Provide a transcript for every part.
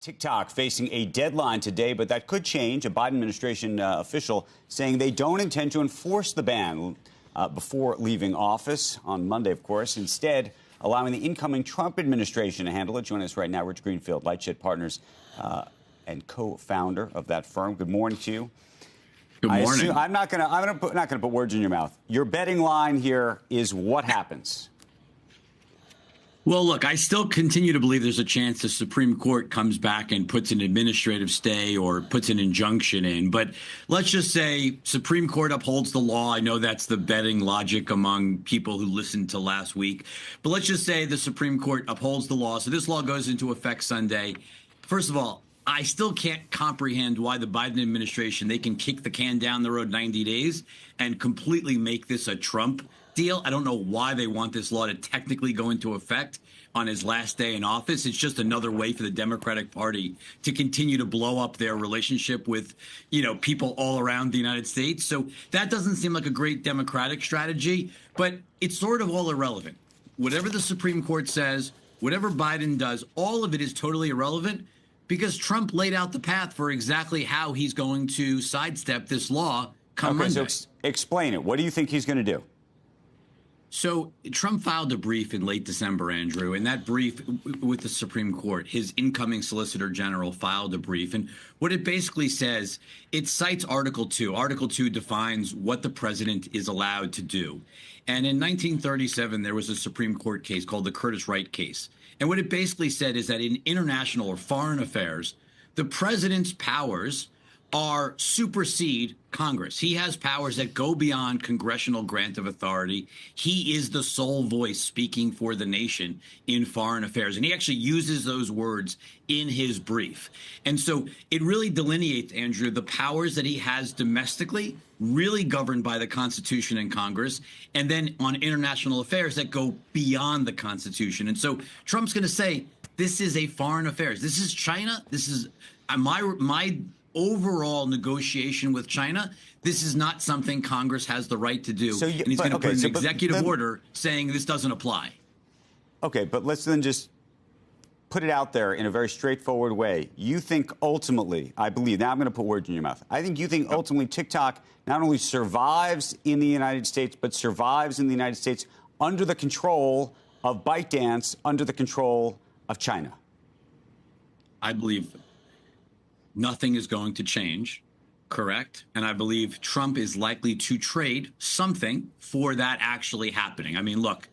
TikTok facing a deadline today, but that could change. A Biden administration official saying they don't intend to enforce the ban before leaving office on Monday, of course. Instead, allowing the incoming Trump administration to handle it. Joining us right now, Rich Greenfield, LightShed Partners and co-founder of that firm. Good morning to you. Good morning. I'm not going to put words in your mouth. Your betting line here is what happens. Well, look, I still continue to believe there's a chance the Supreme Court comes back and puts an administrative stay or puts an injunction in. But let's just say Supreme Court upholds the law. I know that's the betting logic among people who listened to last week. But let's just say the Supreme Court upholds the law. So this law goes into effect Sunday. First of all, I still can't comprehend why the Biden administration, they can kick the can down the road 90 days and completely make this a Trump deal. I don't know why they want this law to technically go into effect on his last day in office. It's just another way for the Democratic Party to continue to blow up their relationship with, people all around the United States. So that doesn't seem like a great Democratic strategy, but it's sort of all irrelevant. Whatever the Supreme Court says, whatever Biden does, all of it is totally irrelevant because Trump laid out the path for exactly how he's going to sidestep this law come Monday. So explain it. What do you think he's going to do? So Trump filed a brief in late December, Andrew, and that brief with the Supreme Court, his incoming Solicitor General filed a brief. And what it basically says, it cites Article 2. Article 2 defines what the president is allowed to do. And in 1937, there was a Supreme Court case called the Curtis Wright case. And what it basically said is that in international or foreign affairs, the president's powers are supersede Congress. He has powers that go beyond congressional grant of authority. He is the sole voice speaking for the nation in foreign affairs. And he actually uses those words in his brief. And so it really delineates, Andrew, the powers that he has domestically, really governed by the Constitution and Congress, and then on international affairs that go beyond the Constitution. And so Trump's going to say, this is a foreign affairs. This is China. This is my overall negotiation with China. This is not something Congress has the right to do. And he's going to put an executive order saying this doesn't apply. Okay, but let's then just put it out there in a very straightforward way. You think ultimately, I believe, now I'm going to put words in your mouth. I think you think ultimately TikTok not only survives in the United States, but survives in the United States under the control of ByteDance, under the control of China. I believe nothing is going to change, correct? And I believe Trump is likely to trade something for that actually happening. I mean, look,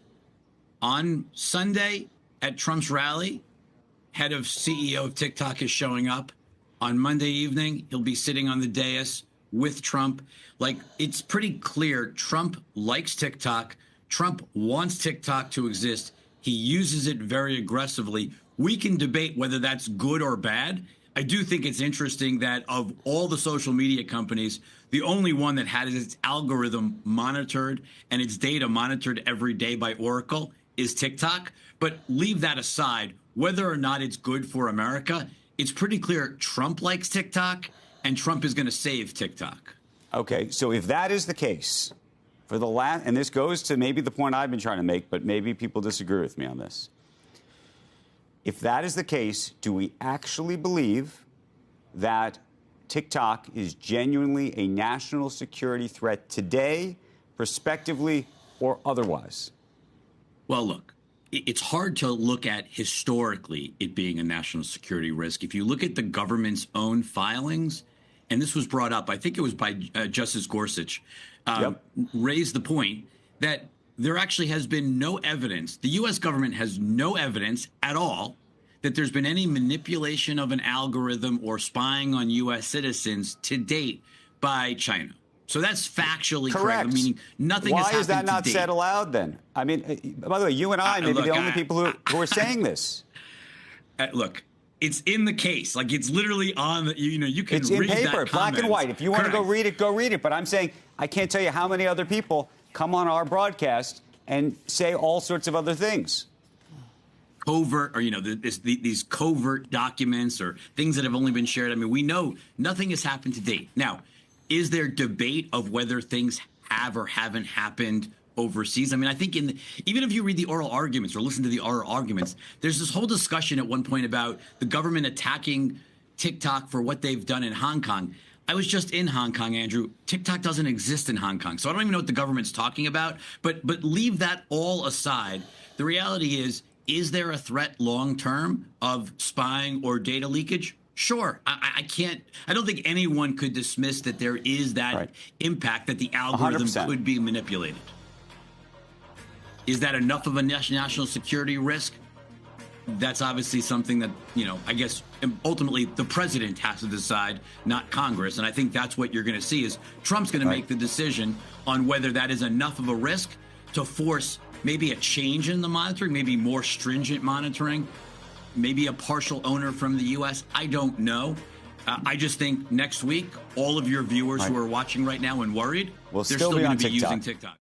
on Sunday at Trump's rally, head of CEO of TikTok is showing up. On Monday evening, he'll be sitting on the dais with Trump. Like, it's pretty clear Trump likes TikTok. Trump wants TikTok to exist. He uses it very aggressively. We can debate whether that's good or bad. I do think it's interesting that of all the social media companies, the only one that had its algorithm monitored and its data monitored every day by Oracle is TikTok. But leave that aside, whether or not it's good for America, it's pretty clear Trump likes TikTok and Trump is going to save TikTok. Okay, so if that is the case, for the last, and this goes to maybe the point I've been trying to make, but maybe people disagree with me on this. If that is the case, do we actually believe that TikTok is genuinely a national security threat today, prospectively, or otherwise? Well, look, it's hard to look at historically it being a national security risk. If you look at the government's own filings, and this was brought up, I think it was by Justice Gorsuch, raised the point that there actually has been no evidence. The U.S. government has no evidence at all that there's been any manipulation of an algorithm or spying on U.S. citizens to date by China. So that's factually correct. Meaning nothing has happened to date. Why is that not said aloud then? I mean, by the way, you and I may be the only people who are saying this. Look, it's in the case. Like, it's literally on the, you can it's read in paper, that black and white. If you want to go read it, go read it. But I'm saying I can't tell you how many other people come on our broadcast and say all sorts of other things. Covert, or, these covert documents or things that have only been shared. I mean, we know nothing has happened to date. Now, is there debate of whether things have or haven't happened overseas. I mean, I think even if you read the oral arguments or listen to the oral arguments, there's this whole discussion at one point about the government attacking TikTok for what they've done in Hong Kong. I was just in Hong Kong, Andrew. TikTok doesn't exist in Hong Kong, so I don't even know what the government's talking about. But leave that all aside. The reality is there a threat long term of spying or data leakage? Sure. I don't think anyone could dismiss that there is that impact, that the algorithm 100%. could be manipulated. Is that enough of a national security risk? That's obviously something that, I guess ultimately the president has to decide, not Congress. And I think that's what you're going to see is Trump's going to make the decision on whether that is enough of a risk to force maybe a change in the monitoring, maybe more stringent monitoring, maybe a partial owner from the U.S. I don't know. I just think next week, all of your viewers who are watching right now and worried, will they're still still be going on to be TikTok. using TikTok.